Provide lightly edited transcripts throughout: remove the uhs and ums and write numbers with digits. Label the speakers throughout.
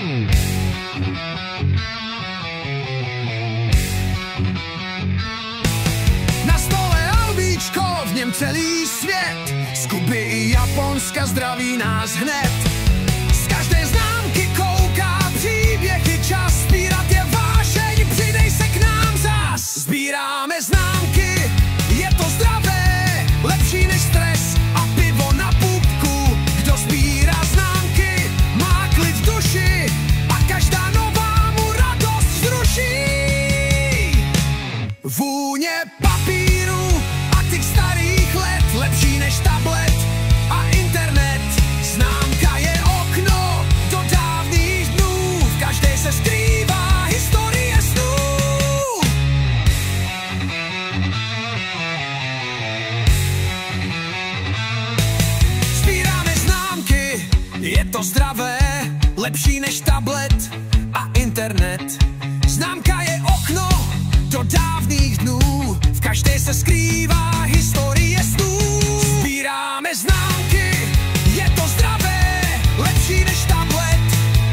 Speaker 1: Na stole albíčko, v něm celý svět, z Kuby i Japonska zdraví nás hned. Z každé známky kouká příběh, je čas sbírat je vášeň, přidej se k nám zas. Sbíráme známky, je to zdravé, lepší než stres a pivo na pupku. Kdo sbírá známky, má klid v duši a každá nová mu radost vzruší. Vůně papíru a těch starých let, lepší než tablet a internet. Známka je okno do dávných dnů, v každé se skrývá historie snů. Sbíráme známky, je to zdravé, lepší než tablet a internet. Známka je okno do dávných dnů, v každé se skrývá historie snů. Sbíráme známky, je to zdravé, lepší než tablet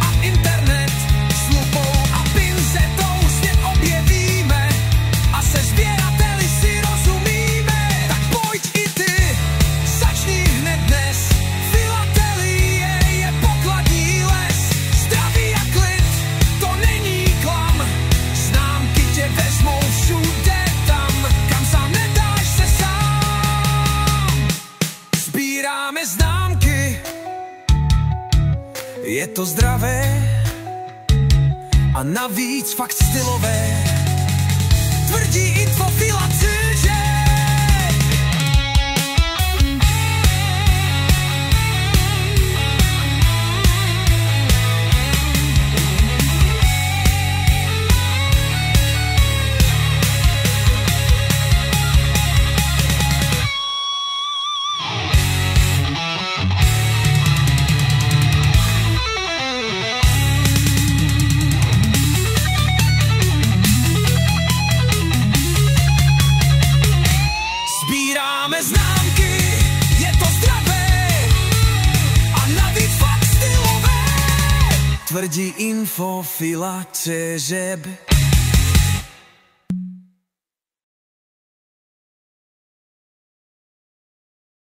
Speaker 1: a internet. S lupou a pinzetou svět objevíme a se sběrateli si rozumíme. Tak pojď i ty, začni hned dnes. Filatelie je pokladní les, zdraví a klid, to není klam. Známky tě vezmou všude tam, kam sám nedáš se sám. Sbíráme známky, je to zdravé a navíc fakt stylové. Tvrdí infofilace, že sbíráme známky, je to zdravé a navíc fakt stylové. Tvrdí infofilace, že